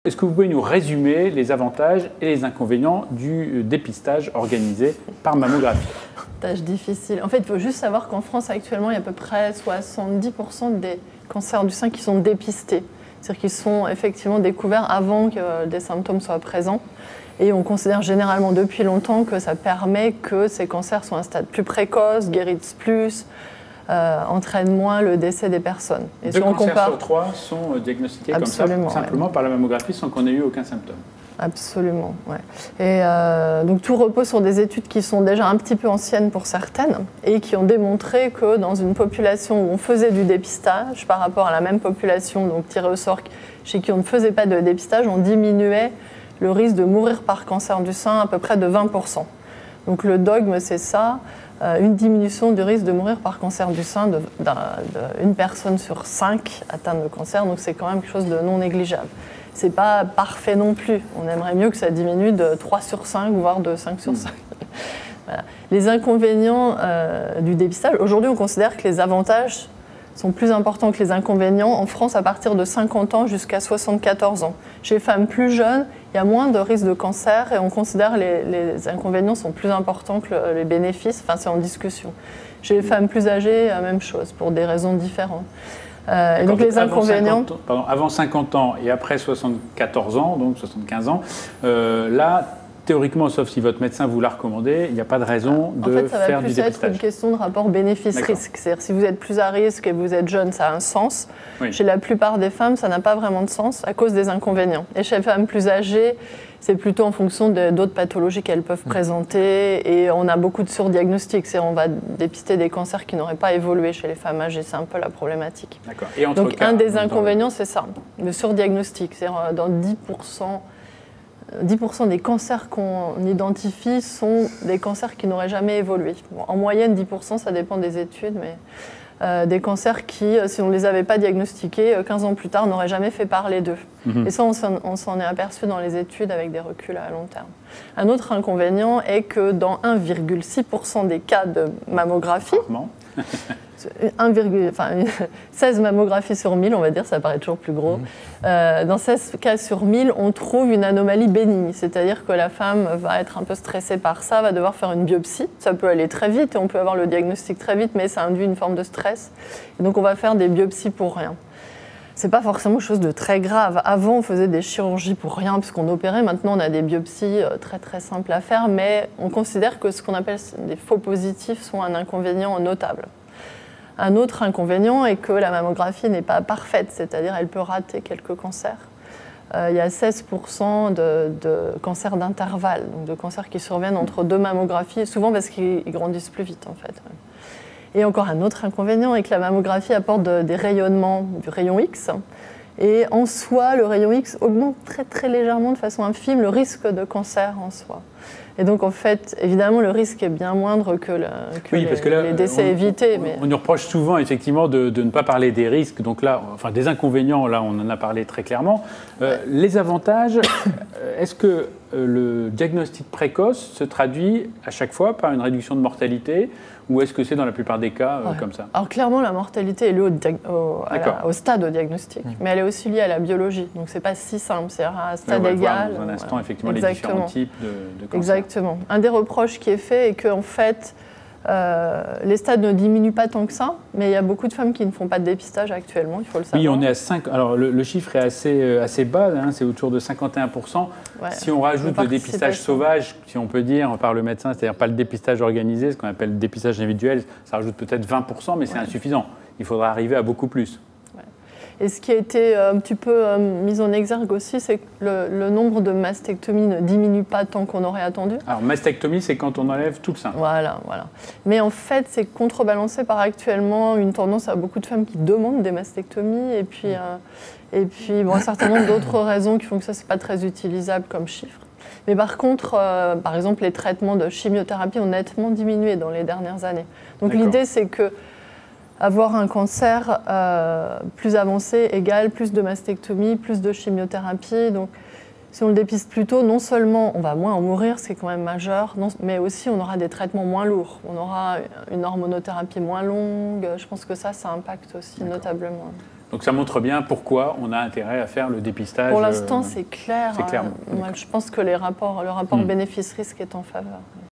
Est-ce que vous pouvez nous résumer les avantages et les inconvénients du dépistage organisé par mammographie? Tâche difficile. En fait, il faut juste savoir qu'en France, actuellement, il y a à peu près 70% des cancers du sein qui sont dépistés. C'est-à-dire qu'ils sont effectivement découverts avant que des symptômes soient présents. Et on considère généralement depuis longtemps que ça permet que ces cancers soient à un stade plus précoce, guérissent plus, entraînent moins le décès des personnes. Et 2 cancers sur 3 sont diagnostiqués comme ça, simplement par la mammographie sans qu'on ait eu aucun symptôme. Absolument, ouais. Et donc tout repose sur des études qui sont déjà un petit peu anciennes pour certaines et qui ont démontré que dans une population où on faisait du dépistage par rapport à la même population, donc tirée au sort, chez qui on ne faisait pas de dépistage, on diminuait le risque de mourir par cancer du sein à peu près de 20%. Donc le dogme, c'est ça, une diminution du risque de mourir par cancer du sein d'une personne sur 5 atteinte de cancer, donc c'est quand même quelque chose de non négligeable. C'est pas parfait non plus, on aimerait mieux que ça diminue de 3 sur 5, voire de 5 sur 5. Voilà. Les inconvénients du dépistage, aujourd'hui on considère que les avantages sont plus importants que les inconvénients en France à partir de 50 ans jusqu'à 74 ans. Chez les femmes plus jeunes, il y a moins de risques de cancer et on considère que les inconvénients sont plus importants que les bénéfices, enfin c'est en discussion. Chez les femmes plus âgées, même chose, pour des raisons différentes. Et donc les inconvénients... Avant 50 ans et après 74 ans, donc 75 ans, là, théoriquement, sauf si votre médecin vous l'a recommandé, il n'y a pas de raison de faire du dépistage. En fait, ça va plus être une question de rapport bénéfice-risque. C'est-à-dire si vous êtes plus à risque et vous êtes jeune, ça a un sens. Oui. Chez la plupart des femmes, ça n'a pas vraiment de sens à cause des inconvénients. Et chez les femmes plus âgées, c'est plutôt en fonction d'autres pathologies qu'elles peuvent présenter. Et on a beaucoup de surdiagnostics. On va dépister des cancers qui n'auraient pas évolué chez les femmes âgées. C'est un peu la problématique. Et donc un des inconvénients, c'est ça, le surdiagnostic. C'est-à-dire dans 10% des cancers qu'on identifie sont des cancers qui n'auraient jamais évolué. Bon, en moyenne, 10%, ça dépend des études, mais des cancers qui, si on ne les avait pas diagnostiqués, 15 ans plus tard, n'auraient jamais fait parler d'eux. Et ça, on s'en est aperçu dans les études avec des reculs à long terme. Un autre inconvénient est que dans 1,6% des cas de mammographie, 16 mammographies sur 1000, on va dire, ça paraît toujours plus gros. Dans 16 cas sur 1000, on trouve une anomalie bénigne, c'est-à-dire que la femme va être un peu stressée par ça, va devoir faire une biopsie. Ça peut aller très vite et on peut avoir le diagnostic très vite, mais ça induit une forme de stress. Et donc on va faire des biopsies pour rien. C'est pas forcément quelque chose de très grave. Avant, on faisait des chirurgies pour rien puisqu'on opérait. Maintenant, on a des biopsies très très simples à faire, mais on considère que ce qu'on appelle des faux positifs sont un inconvénient notable. Un autre inconvénient est que la mammographie n'est pas parfaite, c'est-à-dire elle peut rater quelques cancers. Il y a 16% de cancers d'intervalle, donc de cancers qui surviennent entre 2 mammographies, souvent parce qu'ils grandissent plus vite en fait. Et encore un autre inconvénient est que la mammographie apporte des rayonnements du rayon X. Et en soi, le rayon X augmente très très légèrement, de façon infime, le risque de cancer en soi. Et donc, en fait, évidemment, le risque est bien moindre que les décès évités. On nous reproche souvent, effectivement, de ne pas parler des risques. Donc là, enfin, des inconvénients, là, on en a parlé très clairement. Les avantages, est-ce que le diagnostic précoce se traduit à chaque fois par une réduction de mortalité ou est-ce que c'est dans la plupart des cas comme ça? Alors clairement, la mortalité est liée au stade au diagnostic, mais elle est aussi liée à la biologie. Donc c'est pas si simple, c'est à un stade égal. Dans un instant, effectivement, les différents types de cancers. Exactement. Un des reproches qui est fait est qu'en fait, les stades ne diminuent pas tant que ça, mais il y a beaucoup de femmes qui ne font pas de dépistage actuellement, il faut le savoir. Oui, on est à 5. Alors le chiffre est assez bas, hein, c'est autour de 51%. Ouais, si on rajoute le dépistage sauvage, si on peut dire, par le médecin, c'est-à-dire pas le dépistage organisé, ce qu'on appelle le dépistage individuel, ça rajoute peut-être 20%, mais c'est insuffisant. Il faudra arriver à beaucoup plus. Et ce qui a été un petit peu mis en exergue aussi, c'est que le nombre de mastectomies ne diminue pas tant qu'on aurait attendu. Alors, mastectomie, c'est quand on enlève tout le sein. Voilà. Mais en fait, c'est contrebalancé par actuellement une tendance à beaucoup de femmes qui demandent des mastectomies et puis un certain nombre d'autres raisons qui font que ça, c'est pas très utilisable comme chiffre. Mais par contre, par exemple, les traitements de chimiothérapie ont nettement diminué dans les dernières années. Donc l'idée, c'est que avoir un cancer plus avancé égale plus de mastectomie, plus de chimiothérapie. Donc, si on le dépiste plus tôt, non seulement on va moins en mourir, ce qui est quand même majeur, mais aussi on aura des traitements moins lourds. On aura une hormonothérapie moins longue. Je pense que ça impacte aussi notablement. Donc ça montre bien pourquoi on a intérêt à faire le dépistage. Pour l'instant, c'est clair. C'est clair. Moi, je pense que le rapport bénéfice-risque est en faveur.